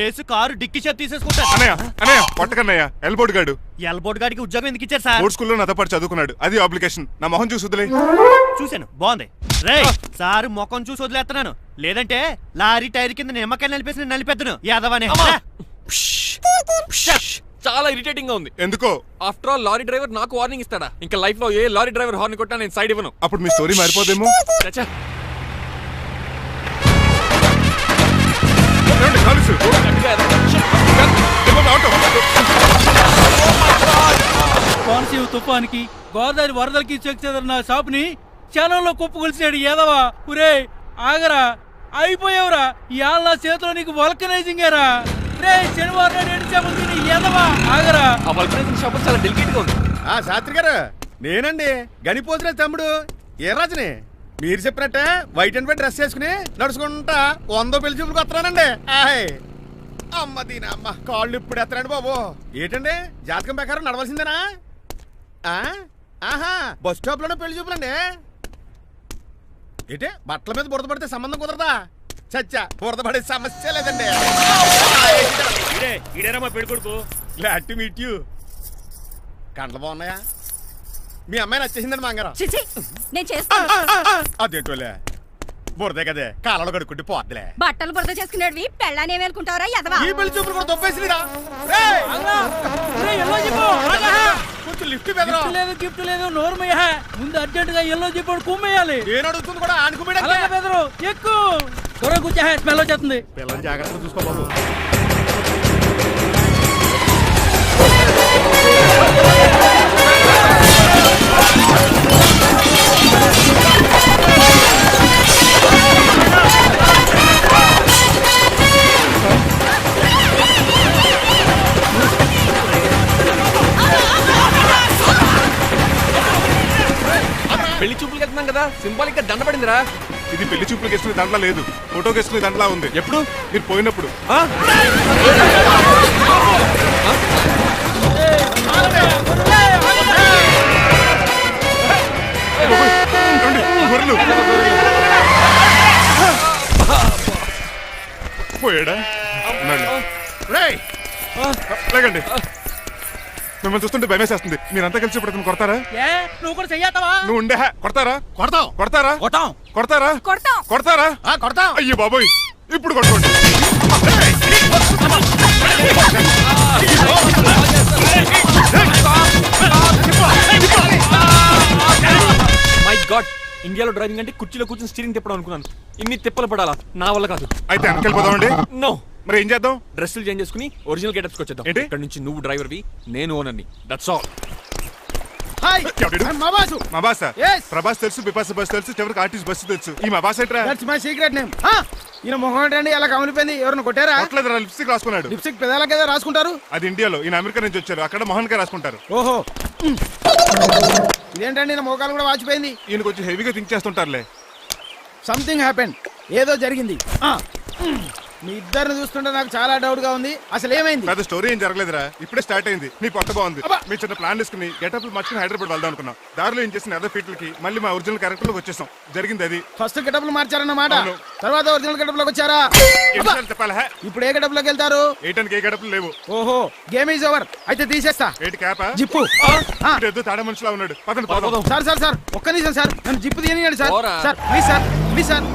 ఏసు car dicky shape తీసేసుకుంటాను. అన్నయ్య పట్టకన్నయ్య elbowed గాడు. Elbowed గాడికి ఉద్యోగం ఎందుకు ఇచ్చారు సార్? బోర్డ్ స్కూల్లో నాతో పాటు చదువుకున్నాడు. అది అప్లికేషన్. నా మొహం చూసి వదిలే. చూశాను, బాగుంది. రే సార్ ముఖం చూసి వదిలేస్తున్నాను, లేదంటే లారీ టైర్ కింద నిమ్మకాయ నలిపేసి నలిపెద్దను యాదవనే. చాలా ఇరిటేటింగ్ గా ఉంది. ఎందుకో? ఆఫ్టర్ ఆల్ లారీ డ్రైవర్ నాకు వార్నింగ్ ఇస్తాడా? ఇంకా లైఫ్ లో ఏ లారీ డ్రైవర్ హార్న్ కొట్టా నేను సైడ్ ఇవ్వను. అప్పుడు మీ స్టోరీ మారిపోదేమో. కోనసీమ తుఫానికి గోదావరి వరదలకి చెక్ చెదరిన షాపుని క్షణంలో కుప్పకొలిసాడు ఏదవా. ఒరే ఆగరా, అయిపోయావురా. ఇవాళ నా చేతిలో నీకు వల్కనైజింగ్ ఏరా. రే శనివారం నాడు ఎండు చేపలు తిని ఏదవా ఆగరా. ఆ వల్కనైజింగ్ షాప్ చాలా డెలికేట్ గా ఉంది. శాస్త్రి గారు, నేనండి గనిపోతున్న తమ్ముడు ఏ రాజుని. మీరు చెప్పినట్టే వైట్ అండ్ వైట్ డ్రెస్ వేసుకుని నడుచుకుంటా 100 పెళ్లి చూపులకు వస్తున్నానండి. అమ్మ దీనా అమ్మ, కాళ్ళు ఇప్పుడు ఎత్తరండి బాబు. ఏంటండి జాతకం ప్రకారం నడవలసిందేనా? ఆహా, బస్ స్టాప్ లోనే పెళ్లి చూపులండి. ఏంటి బట్టల మీద బురద పడితే సంబంధం కుదరదా? చచ్చా, బురద పడే సమస్య లేదండి. Glad to meet you. కంటలు బాగున్నాయా? మీ అమ్మాయి నచ్చేసిందండి మంగారం. అదేంటోలే, బురదే కదే కాలలో కడుక్కుంటే పోద్దులే. బట్టలు బురద చేసుకునేవి పెళ్ళాన్ని ఏమనుకుంటారా? ఈ పెళ్లి చూపులు కూడా తొప్పేసిరా. కొంచెం లిఫ్ట్ లేదు, గిఫ్ట్ లేదు, నోరుమయ్య. ముందు అర్జెంట్ గా ఎల్లో చెప్పాడు కుమ్మేయాలి. నేను అడుగుతుంది కూడా ఆనుకుమేడ ఎక్కువ త్వరగా కూర్చో, స్మెల్ వచ్చేస్తుంది. పిల్లలు జాగ్రత్తగా చూసుకోబాబు. పెళ్లి చూపులకి వెళ్తున్నాం కదా, సింబాలిక్ గా దండ పడిందిరా. ఇది పెళ్లి చూపులకు వేసుకునే దాంట్లో లేదు, ఫోటోకి వేసుకునే దాంట్లో ఉంది. ఎప్పుడు? మీరు పోయినప్పుడు. పోయాడా? లేకండి, మిమ్మల్ని చూస్తుంటే భయమేసేస్తుంది. మీరంతా కలిసి ఇప్పుడు కొడతారా? నువ్వు కూడా చెయ్యతావా? నువ్వు ఉండే కొడతారా? కొడతారా? కొడతాం. అయ్యో బాబోయ్, ఇప్పుడు కొట్టుకోండి. మై గాడ్, ఇండియాలో డ్రైవింగ్ అంటే కుర్చీలో కూర్చొని స్టీరింగ్ తిప్పడం అనుకున్నాను. ఇన్ని తిప్పలు పడాలా? నా వల్ల కాదు. అయితే వెనకెళ్ళిపోదామండి. నో. మరి ఏం చేద్దాం? డ్రెస్సులు చేంజ్ చేసుకుని ఒరిజినల్ గెటప్స్కి వచ్చేద్దాం. ఏంటి? ఇక్కడ నుంచి నువ్వు డ్రైవర్వి, నేను ఓనర్ని. That's all. హాయ్, మా బాసు. మా బాస్ Yes. ప్రభాస్ తెలుసు, బిపాస బస్ తెలుసు, చివరికి ఆర్టిస్ట్ బస్సు తెలుసు. ఈ మా బాస్ ఏంట్రా? That's my secret name. ఈయన మొహం ఏంటండి అలా కమిలిపోయింది? ఎవరిని కొట్టారా? కొట్టలేదురా, లిప్స్టిక్ రాసుకున్నాడు. లిప్స్టిక్ పెదాలకి ఏదో రాసుకుంటారు. అది ఇండియాలో, ఈయన అమెరికా నుంచి వచ్చారు. అక్కడ మోహన్ గారు రాసుకుంటారు. ఓహో, ఇదేంటండి నా మోకాలు కూడా వాచిపోయింది. ఈయన కొంచెం హెవీగా థింక్ చేస్తుంటారులే. సంథింగ్ హ్యాపెన్, ఏదో జరిగింది. మీ ఇద్దరిని చూస్తుంటే నాకు చాలా డౌట్ గా ఉంది. అసలు ఏమైంది? పెద్ద స్టోరీ ఏం జరగలేదురా, ఇప్పుడే స్టార్ట్ అయింది. నీ పొట్ట బాగుంది. మీ చిన్న ప్లాన్ వేసుకుని గెటప్లు మార్చుకుని హైదరాబాద్ వెళ్దాం అనుకున్నాం. దారిలో ఏం చేసిన అదర్ ఫీట్లకి మళ్ళీ మా ఒరిజినల్ క్యారెక్టర్ లోకి వచ్చేసాం. జరిగింది అది. ఫస్ట్ గెటప్లు మార్చారన్నమాట, అవును. తర్వాత ఒరిజినల్ గెటప్ లోకి వచ్చారా? చెప్పాలా? ఇప్పుడు ఏ గెటప్ లోకి వెళ్తారు? ఏటానికి ఏ గడపలు లేవు. ఓహో, గేమ్ ఈజ్ ఓవర్. అయితే తీసేస్తా. ఏటి క్యాపా? జిప్పు. ఏదో తాడ మనిషిలా ఉన్నాడు. పదండి పోదాం. సార్ ఒక్క నిమిషం సార్, నన్ను జిప్పు తీయనియండి సార్. పోరా. Sir please sir.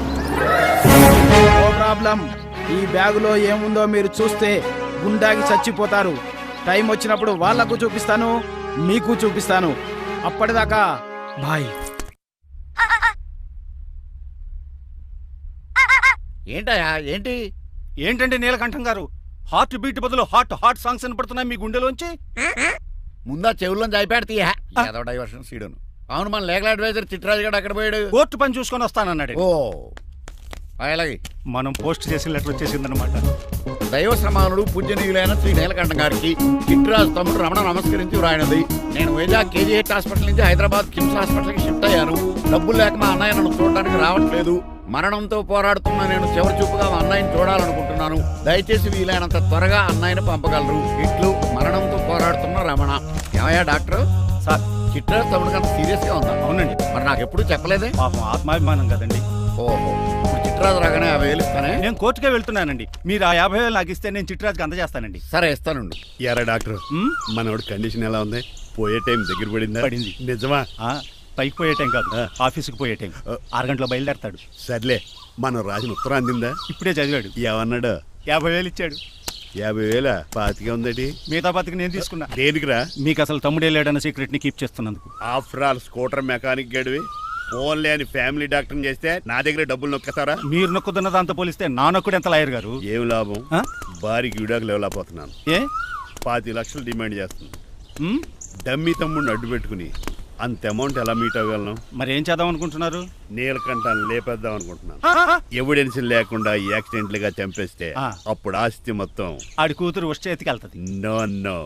No problem. ఈ బ్యాగులో ఏముందో మీరు చూస్తే గుండాకి చచ్చిపోతారు. టైం వచ్చినప్పుడు వాళ్లకు చూపిస్తాను, మీకు చూపిస్తాను. అప్పటిదాకా బాయ్. ఏంటయ్యా ఏంటి? ఏంటంటే నీలకంఠం గారు, హార్ట్ బీట్ బదులు హాట్ సాంగ్స్ వినపడుతున్నాయి మీ గుండెలోంచి. ముందా చెవుల్లో జాయిపాడు తీయా ఏదో డైవర్షన్ సీడును. అవును, మన లీగల్ అడ్వైజర్ చిట్రాజు గారు అక్కడ పోయాడు. కోర్టు పని చూసుకొని వస్తానన్నాడు. ఓ అలాగే, మనం పోస్ట్ చేసిన లెటర్ వచ్చేసిందనమాట. దైవశ్రమానుడు పూజనీయులైన శ్రీ నీలకంఠం గారికి చిట్రాజు తమ్ముడు రమణ నమస్కరించి వ్రాయినది. నేను వైజాగ్ KGH హాస్పిటల్ నుంచి హైదరాబాద్ కిమ్స్ హాస్పిటల్కి షిఫ్ట్ అయ్యాను. డబ్బులు లేక మా అన్నయ్య నన్ను చూడడానికి రావట్లేదు. మరణంతో పోరాడుతున్న నేను చివరి చూపుగా మా అన్నయ్యని చూడాలనుకుంటున్నాను. దయచేసి వీలైనంత త్వరగా అన్నయ్యని పంపగలరు. ఇట్లు మరణంతో పోరాడుతున్న రమణ. ఏమయ్యా డాక్టర్? సార్, చిట్రాజు తమ్ముడు అంత సీరియస్ గా ఉందా? అవునండి. మరి నాకు ఎప్పుడు చెప్పలేదే? పాపం ఆత్మాభిమానం కదండి. ఓహో, ఇప్పుడు చిట్రాజు రాగానే 50,000 ఇస్తానే. నేను కోర్టుకే వెళ్తున్నానండి. మీరు ఆ 50,000 నాకు ఇస్తే నేను చిట్రాజుకి అందజేస్తానండి. సరే ఇస్తానుండు. ఎరా డాక్టర్, మనోడి కండిషన్ ఎలా ఉంది? పోయే టైం దగ్గర పడిందా? పడింది. నిజమా? పైకి పోయే టైం కాదు, ఆఫీస్కి పోయే టైం. 6 గంటలో బయలుదేరతాడు. సర్లే, మనం రాసిన ఉత్తరం అందిందా? ఇప్పుడే చదివాడు. ఏమన్నాడు? 50,000 ఇచ్చాడు. 50,000 పాతికే ఉందటి. మిగతా బతికి నేను తీసుకున్నా. దేనికిరా? మీకు అసలు తమ్ముడే లేడన్న సీక్రెట్ ని కీప్ చేస్తున్నందుకు. ఆఫ్టర్ ఆల్ స్కూటర్ మెకానిక్ గడివి ఫోన్ లేని ఫ్యామిలీ డాక్టర్ చేస్తే నా దగ్గర డబ్బులు నొక్కుతారా? మీరు నొక్కుతున్న దాంతో పోలిస్తే నా నొక్కుడు ఎంత లాయర్ గారు? ఏం లాభం? భారీకి విడాకులు ఇవ్వలేకపోతున్నాను. ఏ 25 లక్షలు డిమాండ్ చేస్తుంది. డమ్మీ తమ్ముడిని అడ్డు పెట్టుకుని అంత అమౌంట్ ఎలా మీట్ అవ్వగలను? మరి ఏం చేద్దాం అనుకుంటున్నారు? నీలకంఠాన్ని లేపేద్దాం అనుకుంటున్నాను. ఎవిడెన్స్ లేకుండా యాక్సిడెంట్ గా చంపేస్తే అప్పుడు ఆస్తి మొత్తం ఆడి కూతురు వచ్చే చేతికి వెళ్తుంది. నో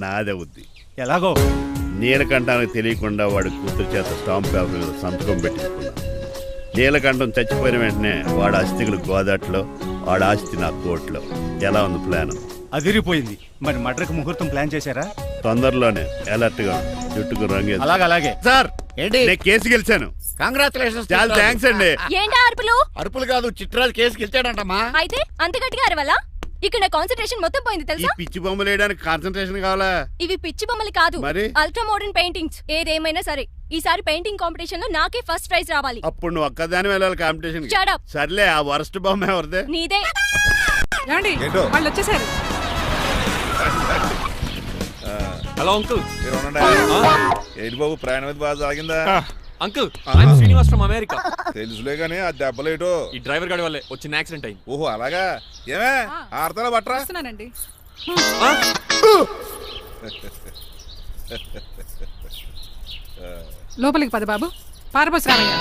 నాదవుద్ది. ఎలాగో నీలకంఠానికి తెలియకుండా వాడి కూతురు చేత స్టాంప్ పేపర్ మీద సంతకం పెట్టించుకున్నాను. నీలకంఠం చచ్చిపోయిన వెంటనే వాడి అస్థికులు గోదాట్లో, వాడి ఆస్తి నా కోర్టులో. ఎలా ఉంది ప్లాన్? అదిరిపోయింది. మరి మడ్రకు ముహూర్తం ప్లాన్ చేశారా? తొందరలోనే. అలర్ట్ గా జుట్టుకు రంగే. అలాగే సార్, ఏంటి? నేను కేసు గెలిచాను. కంగ్రాచులేషన్స్. చాలా థ్యాంక్స్ అండి. ఏంటా అరుపులు? అరుపులు కాదు, చిట్రాజు కేసు గెలిచాడంటమ్మా. అయితే అంత గట్టిగా అరవాలా? ఇక్కడ నా కాన్సన్ట్రేషన్ మొత్తం పోయింది ఈ తెలుసా? పిచ్చి బొమ్మలు వేయడానికి కాన్సన్ట్రేషన్ కావాలా? ఇవి పిచ్చి బొమ్మలు కాదు, మరి? Ultra modern paintings. ఏదేమైనా సరే ఈసారి పెయింటింగ్ కాంపిటీషన్ లో నాకే ఫస్ట్ ప్రైజ్ రావాలి. అప్పుడు నువ్వు ఒక్కదాని వెళ్ళాలి కాంపిటీషన్. Shut up. సర్లే, ఆ వరస్ట్ బొమ్మ ఎవరిదే? నీదే. వాళ్ళు వచ్చేసారు. Hello uncle. ఏంటి బాబు, ప్రయాణం అయితే బాగా సాగిందా? Uncle, I'm Srinivas from America. తెలుసులే గానీ ఆ దెబ్బలేటో. ఈ డ్రైవర్ గాడి వల్లే వచ్చిన యాక్సిడెంట్ అయింది. ఓహో అలాగా. ఏమే ఆడతారా బట్రా? వస్తున్నానండి. లోపలికి పద బాబు. పారబోస్ రామయ్య.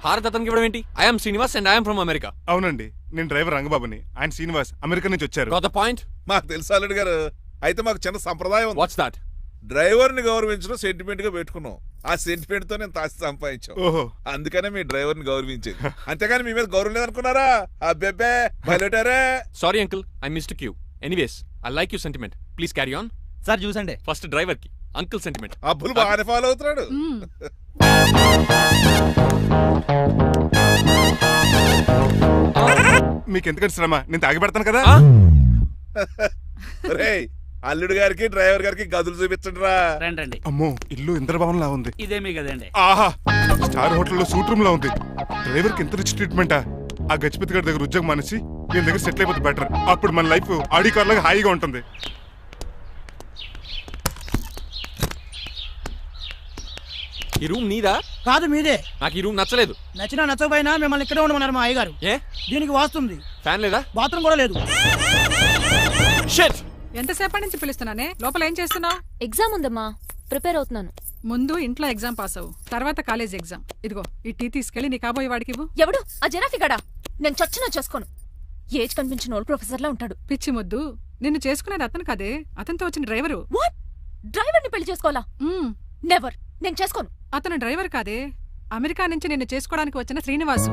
హారత్ అతనికి ఇవ్వడం ఏంటి? I'm Srinivas and I'm from America. అవునండి, నేను డ్రైవర్ రంగబాబుని. ఆయన శ్రీనివాస్ అమెరికా నుంచి వచ్చారు. Got the point? మాకు తెలుసు అల్లుడు గారు. అయితే మాకు చిన్న సంప్రదాయం ఉంది. What's that? డ్రైవర్ ని గౌరవించడం సెంటిమెంట్ గా పెట్టుకున్నాం. ఆ సెంటిమెంట్ తో నేను తాసి సంపాదించాం. ఓహో, అందుకనే మీ డ్రైవర్ ని గౌరవించేది. అంతేగాని మీ మీద గౌరవం లేదనుకున్నారా? అబ్బెబ్బే బయలుటారే. Sorry uncle, I missed you. Anyways, I like you sentiment. Please carry on. Sir చూసండి. ఫస్ట్ డ్రైవర్ కి అంకుల్ సెంటిమెంట్. అబ్బులు బాగానే ఫాలో అవుతున్నాడు. మీకు ఎందుకంటే శ్రమ, నేను తాగి పెడతాను కదా. రేయ్, అల్లుడు గారికి డ్రైవర్ గారికి గదులు చూపించండి రా. రండి. అమ్మో, ఇల్లు ఇంద్రభవన్ లా ఉంది. ఇదేమీ కదండి. ఆహా, స్టార్ హోటల్లో సూట్ రూమ్ లా ఉంది. డ్రైవర్ కి ఎంత రిచ్ ట్రీట్మెంటా? ఆ గజపతి గారి దగ్గర ఉద్యోగం మానేసి వీళ్ళ దగ్గర సెటిల్ అయిపోతే బెటర్. అప్పుడు మన లైఫ్ ఆడి కార్ లాగా హాయిగా ఉంటుంది. ఈ రూమ్ నీదా? కాదు మీదే. నాకు ఈ రూమ్ నచ్చలేదు. నచ్చినా నచ్చకపోయినా మిమ్మల్ని ఇక్కడే ఉండమన్నారు మా అయ్యగారు. ఏ దీనికి వాస్తుంది. ఫ్యాన్ లేదా? బాత్రూమ్ కూడా లేదు. షిట్. ఎంతసేపటి నుంచి పిలుస్తున్నానే? లోపల ఏం చేస్తున్నావు? ఎగ్జామ్ ఉందమ్మా, ప్రిపేర్ అవుతున్నాను. ముందు ఇంట్లో ఎగ్జామ్ పాస్ అవ్వు, తర్వాత కాలేజ్ ఎగ్జామ్. ఇదిగో ఈ టీ తీసుకెళ్లి నీ కాబోయే వాడికి ఇవ్వు. ఎవడు ఆ జరాఫీ గడా? నేను చచ్చినా చేసుకోను. ఏజ్ కనిపించిన ఓల్డ్ ప్రొఫెసర్ లా ఉంటాడు. పిచ్చి మొద్దు, నిన్ను చేసుకునేది అతను కాదే, అతనితో వచ్చిన డ్రైవరు. వాట్? డ్రైవర్ ని పెళ్లి చేసుకోవాలా? నెవర్. నేను చేసుకోను. అతను డ్రైవర్ కాదే, అమెరికా నుంచి నిన్ను చేసుకోవడానికి వచ్చిన శ్రీనివాసు.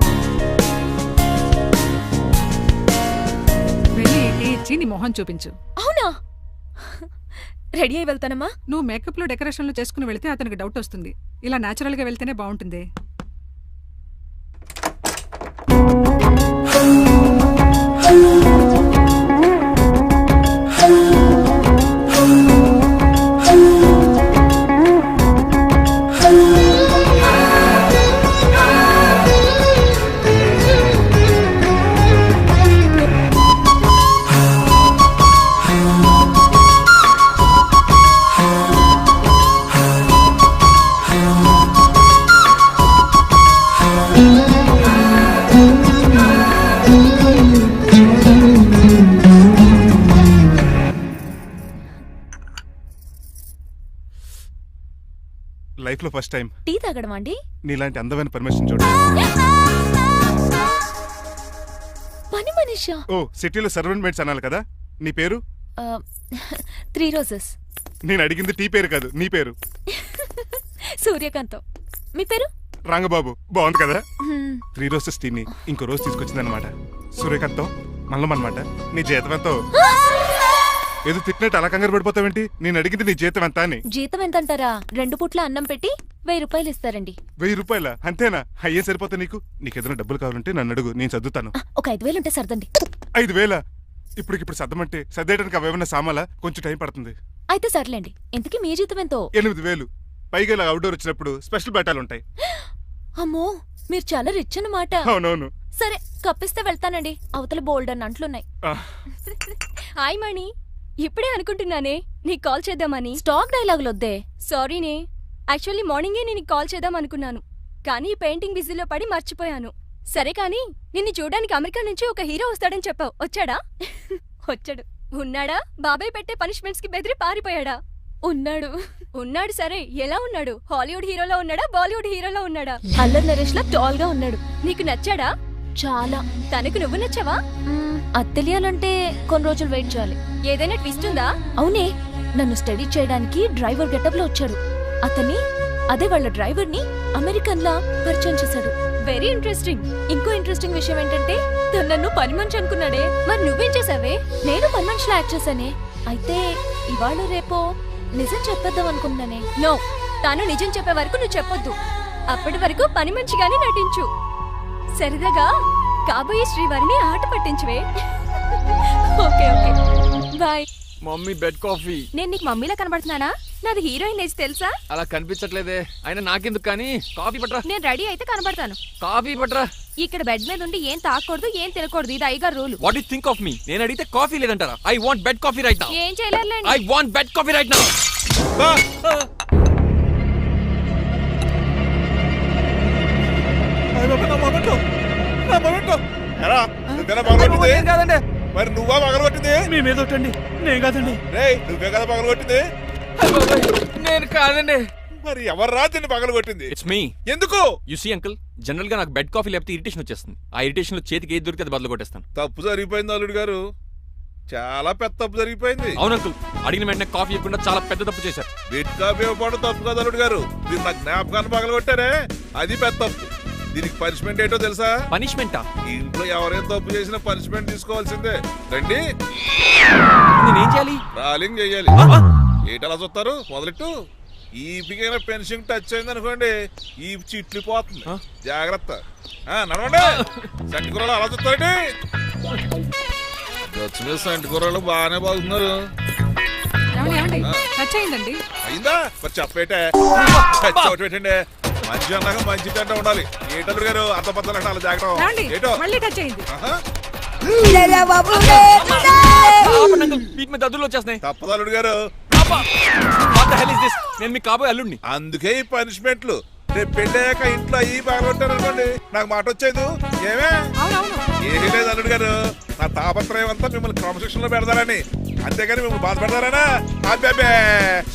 వెళ్ళి టీ ఇచ్చి నీ మొహం చూపించు. అవునా? రెడీ అయి వెళ్తానమ్మా. నువ్వు మేకప్ లో డెకరేషన్లు చేసుకుని వెళితే అతనికి డౌట్ వస్తుంది. ఇలా నేచురల్ గా వెళ్తేనే బాగుంటుంది. లైఫ్ లో ఫస్ట్ టైం టీ తాగడం అండి. నీలాంటి అందమైన పర్మిషన్ చూడ. పని మనిషా? ఓ, సిటీలో సర్వెంట్ మేట్స్ అనాలి కదా. నీ పేరు? 3 రోజెస్. నేను అడిగింది టీ పేరు కాదు, నీ పేరు. సూర్యకాంతం. మీ పేరు? రంగబాబు. బాగుంది కదా. 3 రోజెస్ టీని ఇంకో రోజు తీసుకొచ్చిందనమాట. సూర్యకాంతం మల్లం అనమాట. నీ జీతం ఎంతో? ఏదో తిట్టినట్టు అలా కంగారు పడిపోతావేంటి? నేను అడిగింది నీ జీతం ఎంత అని. జీతం ఎంత అంటారా? 2 పూట్ల అన్నం పెట్టి 1000 రూపాయలు ఇస్తారండి. 1000 రూపాయల అంతేనా? అయ్యే సరిపోతా నీకు. నీకేదైనా డబ్బులు కావాలంటే నన్ను అడుగు, నేను చదువుతాను. ఒక 5000 ఉంటే సర్దండి. 5000? ఇప్పటికిప్పుడు సర్దమంటే సర్దేయడానికి అవేమన్నా సామాలా? కొంచెం టైం పడుతుంది. అయితే సర్లేండి. ఇంతకీ మీ జీతం ఎంతో? 8000. పైగా ఇలా అవుట్డోర్ వచ్చినప్పుడు స్పెషల్ బట్టాలు ఉంటాయి. అమ్మో, మీరు చాలా రిచ్ అన్నమాట. అవునవును. సరే, కప్పిస్తే వెళ్తానండి. అవతల బోల్డ్ అని అంట్లున్నాయి. హాయ్ మణి, ఇప్పుడే అనుకుంటున్నానే నీకు కాల్ చేద్దామని. స్టాక్ డైలాగులు వద్దే. సారీనే, యాక్చువల్లీ మార్నింగే నేను కాల్ చేద్దాం అనుకున్నాను, కానీ పెయింటింగ్ బిజీలో పడి మర్చిపోయాను. సరే కానీ నిన్ను చూడడానికి అమెరికా నుంచి ఒక హీరో వస్తాడని చెప్పావు, వచ్చాడా? వచ్చాడు. ఉన్నాడా? బాబాయ్ పెట్టే పనిష్మెంట్స్ కి బెదిరి పారిపోయాడా? ఉన్నాడు. ఉన్నాడు. సరే, ఎలా ఉన్నాడు? హాలీవుడ్ హీరోలో ఉన్నాడా, బాలీవుడ్ హీరోలో ఉన్నాడా? అల్లరి నరేష్ లా టాల్ గా ఉన్నాడు. నీకు నచ్చాడా? చాలా. తనకు నువ్వు నచ్చావా? అది తెలియాలంటే కొన్ని రోజులు వెయిట్ చేయాలి. ఏదైనా ట్విస్ట్ ఉందా? అవునే, నన్ను స్టడీ చేయడానికి డ్రైవర్ గెటప్ లో వచ్చాడు. అదే వాళ్ళ డ్రైవర్ ని అమెరికన్ లా పరిచయం చేశాడు. Very interesting. ఇంకో ఇంట్రెస్టింగ్ విషయం ఏంటంటే తను నన్ను పని మనిషి అనుకున్నాడే. మరి నువ్వేం చేసావే? నేను పని మనిషిలా యాక్ట్ చేశానే. అయితే ఇవాళ రేపో నిజం చెప్పేద్దాం అనుకున్నానే. నో, తాను నిజం చెప్పే వరకు నువ్వు చెప్పొద్దు. అప్పటి వరకు పని మనిషిగానే నటించు. సరదాగా కాబోయే శ్రీవారిని ఆట పట్టించువే. Okay okay, bye. Mummy bed coffee. నేను నీకు మమ్మీలా కనబడుతున్నానా? నాది హీరోయిన్ ఏజ్ తెలుసా? అలా కనిపించట్లేదే. అయినా నాకెందుకు కానీ. కాఫీ పట్రా. నేను రెడీ అయితే కనబడతాను. కాఫీ పట్రా. ఇక్కడ బెడ్ మీద ఉండి ఏం తాకూడదు, ఏం తినకూడదు. ఇది అయ్యగారు rule. What you think of me? నేను అడిగితే కాఫీ లేదంటారా? I want bed coffee right now. ఏం చేయలేరులేండి. I want bed coffee right now. కాదండి, మరి నువ్వా పగలగొట్టింది? మీ మీద ఒకటండి. నేను కాదండి. నువ్వే కదా పగలగొట్టింది? నేను కాదండి. మరి ఎవరు రాత్రి పగలగొట్టింది? It's me. ఎందుకు? యు సీ అంకుల్, జనరల్ గా నాకు బెడ్ కాఫీ లేకపోతే ఇరిటేషన్ వచ్చేస్తుంది. ఆ ఇరిటేషన్ లో చేతికి ఏది దొరికితే అది బదులు కొట్టేస్తాను. తప్పు జరిగిపోయింది అల్లుడు గారు, చాలా పెద్ద తప్పు జరిగిపోయింది. అవును అంకుల్, అడిగిన వెంటనే కాఫీ ఇవ్వకుండా చాలా పెద్ద తప్పు చేశారు. బెడ్ కాఫీ ఇవ్వడం తప్పు కదా అల్లుడు గారు, మీరు నా జ్ఞాపకాన్ని పగలగొట్టారే, అది పెద్ద తప్పు. దీనికి పనిష్మెంట్ ఏంటో తెలుసా? పనిష్మెంటా? ఇంట్లో ఎవరైనా తప్పు చేసినా పనిష్మెంట్ తీసుకోవాల్సిందే. రండి. నేనేం చేయాలి? రాలింగ్ చెయ్యాలి. ఏంటలా చూస్తారు? మొదలెట్టు. ఈ పికైనా పెన్షన్ టచ్ అయింది అనుకోండి, ఈ చిట్లు పోతుంది. జాగ్రత్త. నడవండి. సంటి కూరలు అలా చూస్తారండి. గచ్చు మీద సంటి కూరలు బాగానే బాగుతున్నారు. అయిందా? మరి చెప్పేటే ఒకటి పెట్టండి. మంచి అన్నాక మంచి తింటా ఉండాలి. ఏంటల్లుడు గారు అర్థ పద్దలు అలా జాగ్రత్త. ఏటో తప్పదు అల్లుడు గారు. నేను మీకు కాబోయే అల్లుడిని. అందుకే ఈ పనిష్మెంట్లు. రేపు పెళ్ళాక ఇంట్లో అయ్యి బాగుంటారు అనుకోండి, నాకు మాట వచ్చేది ఏమే? ఏమీ లేదు అల్లుడు గారు, నా తాపత్రయం అంతా మిమ్మల్ని క్రమశిక్షణ లో పెడతారని, అంతేగాని మిమ్మల్ని బాధపడతారనా? అబ్బే.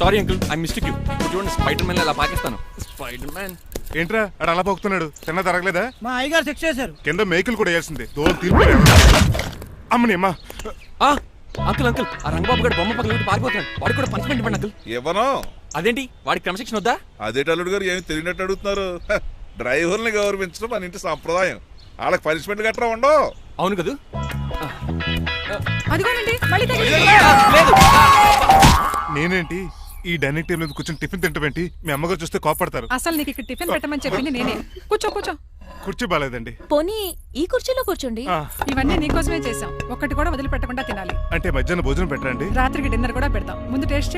Sorry uncle, I mistake you. చూడండి, స్పైడర్ మ్యాన్ అలా పాకిస్తాను. స్పైడర్ మ్యాన్ ఏంట్రా అడు అలా పోతున్నాడు? తిన్న తరగలేదా? మా అయ్యగారు శిక్ష చేశారు. కింద మేకులు కూడా వేయాల్సిందే. దోలు తీర్పు. అమ్మని అమ్మా. అంకుల్ అంకుల్, ఆ రంగబాబు గారు బొమ్మ పక్కన పారిపోతున్నాడు. వాడికి కూడా పనిష్మెంట్ ఇవ్వండి అంకుల్. ఇవ్వను. అదేంటి, వాడికి క్రమశిక్షణ వద్దా? అదేంటి అల్లుడు గారు ఏమి తెలియనట్టు అడుగుతున్నారు? డ్రైవర్ని గౌరవించడం మన ఇంటి సంప్రదాయం. వాళ్ళకి పనిష్మెంట్ గట్రా ఉండవు. అవును కదా. నేనేంటి ఈ డైనింగ్ టేబుల్ మీద కూర్చొని టిఫిన్ తింటామేంటి? మీ అమ్మగారు చూస్తే కోపడతారు. అసలు నీకు ఇక్కడ టిఫిన్ పెట్టమని చెప్పింది నేనే. కూర్చో కూర్చో. కుర్చీ బాలేదండి. పోనీ ఈ కుర్చీలో కూర్చోండి. ఇవన్నీ నీకోసమే చేసాం. ఒక్కటి కూడా వదిలిపెట్టకుండా తినాలి. అంటే మధ్యాహ్నం భోజనం పెట్టండి, రాత్రికి డిన్నర్ కూడా పెడతాం. ముందు టేస్ట్.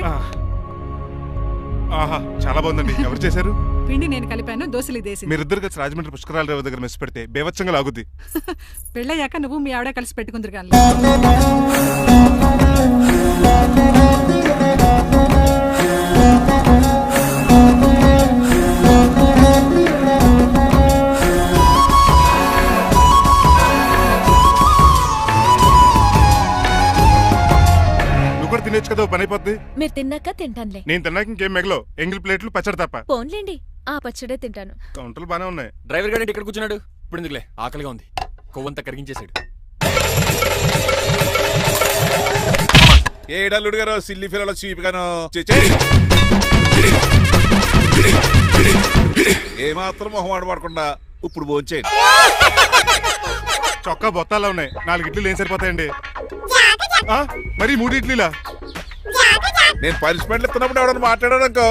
ఆహా, చాలా బాగుందండి. ఎవరు చేశారు? పిండి నేను కలిపాను, దోశలు దేశీ. మీరిద్దరు కలిసి రాజమండ్రి పుష్కరాల రేవు దగ్గర మెస్ పెడితే బేవచ్చంగా లాగుద్ది. పెళ్ళయ్యాక నువ్వు మీ ఆవిడ కలిసి పెట్టుకుందరు కానీ. తినేచ్చు కదా, పని అయిపోద్ది. మీరు తిన్నాక తింటానులే. నేను తిన్నాక ఇంకేం మిగలో ఎంగిల్ ప్లేట్లు పచ్చడి తప్ప. పోన్లేండి, ఆ పచ్చడే తింటాను. కౌంటర్లు బానే ఉన్నాయి. డ్రైవర్ గారు ఇక్కడ కూర్చున్నాడు. ఇప్పుడు ఎందుకులే, ఆకలిగా ఉంది. కొవ్వంతా కరిగించేశాడు. ఏడల్లుడు గారు సిల్లి ఫిల్లలో చీపిగాను ఏమాత్రం మొహమాట పడకుండా ఇప్పుడు భోంచేయండి. చొక్కా బొత్తాల్లో ఉన్నాయి. 4 ఇడ్లీలు ఏం సరిపోతాయండి? మరి 3 ఇడ్లీలా? నేను పనిష్మెంట్లు ఇస్తున్నప్పుడు ఎవడన్నా మాట్లాడాడు అనుకో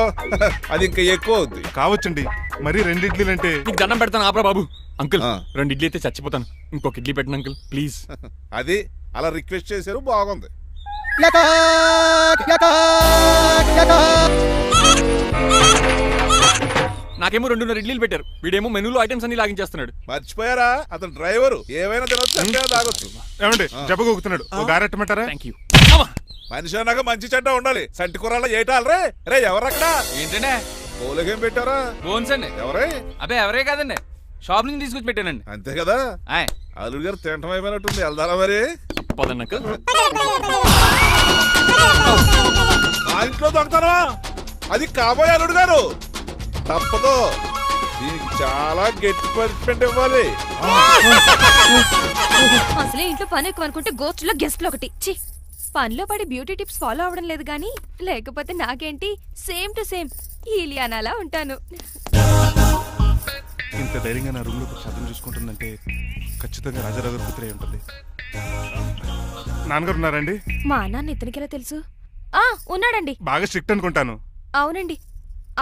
అది ఇంకా ఎక్కువ అవుద్ది. కావచ్చండి, మరి 2 ఇడ్లీలు అంటే. నీకు దండం పెడతాను ఆపరా బాబు. అంకుల్ 2 ఇడ్లీ అయితే చచ్చిపోతాను, ఇంకొక ఇడ్లీ పెట్టండి అంకుల్ ప్లీజ్. అది అలా రిక్వెస్ట్ చేశారు, బాగుంది. నాకేమో 2.5 ఇడ్లీలు పెట్టారు, వీడేమో మెనూలో ఐటమ్స్ అన్ని లాగించేస్తున్నాడు. మర్చిపోయారా అతను డ్రైవరు, ఏమైనా తినొచ్చు అంటే తాగొచ్చు. ఏమండి జబ్బగొక్కుతున్నాడు, ఓ గారెట్టమంటారా? Thank you. మనిషి అన్నాక మంచి చెడ్డ ఉండాలి. సంటి కూరల్లో ఏటాలరే. రే ఎవరక్కడ? ఏంటంటే పోలేకేం పెట్టారా? బోన్స్ అండి. ఎవరే? అబ్బే ఎవరే కాదండి, షాప్ నుంచి తీసుకొచ్చి పెట్టానండి. అంతే కదా. అల్లుడు గారు తింటం అయిపోయినట్టుంది, వెళ్దారా మరి? పదన్నక మా ఇంట్లో దొంగతనమా? అది కాబోయే అల్లుడు గారు, తప్పదు. దీనికి చాలా గట్టి పనిష్మెంట్ ఇవ్వాలి. అసలే ఇంట్లో పని ఎక్కువ అనుకుంటే గోస్ట్లో గెస్ట్లు ఒకటి. చి, పనిలో పడి బ్యూటీ టిప్స్ ఫాలో అవడం లేదు గానీ, లేకపోతే నాకేంటి సేమ్ టు సేమ్ ఈలియానాలా ఉంటాను. ఇంత ధైర్యంగా నా రూమ్ లో శబ్దం చూసుకుంటుందంటే ఖచ్చితంగా రాజారావు గారు కూతురే ఉంటుంది. నాన్నగారు ఉన్నారండి? మా నాన్న ఇతనికి ఎలా తెలుసు? ఉన్నాడండి. బాగా స్ట్రిక్ట్ అనుకుంటాను. అవునండి,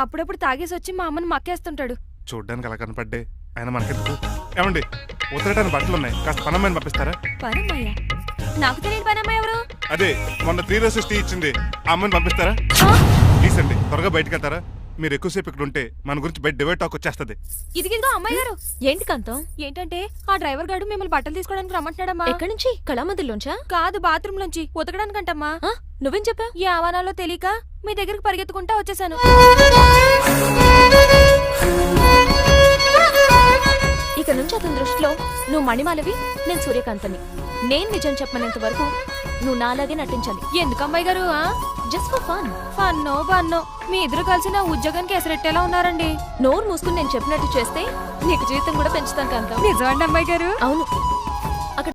అప్పుడప్పుడు తాగేసి వచ్చి మా అమ్మని మక్కేస్తుంటాడు. చూడ్డానికి అలా కనపడ్డే ఆయన మనకెందుకు? ఏమండి ఉతకడానికి బట్టలు ఉన్నాయి, కాస్త పనమ్మని పంపిస్తారా? పనమ్మయ్య? నాకు తెలియని పనమ్మ ఎవరు? అదే మొన్న 3 రోజెస్ టీ ఇచ్చింది, ఆ అమ్మని పంపిస్తారా? ప్లీజ్ అండి, త్వరగా బయటకు వెళ్తారా? మీరు ఎక్కువసేపు ఇక్కడ ఉంటే మన గురించి బయట డివైడ్ టాక్ వచ్చేస్తుంది. ఇదిగో అమ్మాయి గారు. ఏంటి కంతం? ఏంటంటే ఆ డ్రైవర్ గారు మిమ్మల్ని బట్టలు తీసుకోవడానికి రమ్మంటున్నాడమ్మా. ఎక్కడి నుంచి? కళామందిలోంచా? కాదు, బాత్రూమ్ లోంచి ఉతకడానికంటమ్మా. నువ్వేం చెప్పావు? ఈ ఆవానాలో తెలియక మీ దగ్గరికి పరిగెత్తుకుంటా వచ్చేసాను. ఇక నుంచి అతని దృష్టిలో నువ్వు మణిమాలవి, నేను సూర్యకాంతని. నేను నిజం చెప్పనంత వరకు నువ్వు నాలాగే నటించాలి. ఎందుకు అమ్మాయి గారు? Just for fun. ఫన్నో బన్నో మీ ఇద్దరు కలిసి నా ఉద్యోగానికి ఎసరెట్టేలా ఉన్నారండి. నోరు మూసుకుని నేను చెప్పినట్టు చేస్తే నీకు జీతం కూడా పెంచుతాను కాంతం. నిజమండి అమ్మాయి గారు? అవును,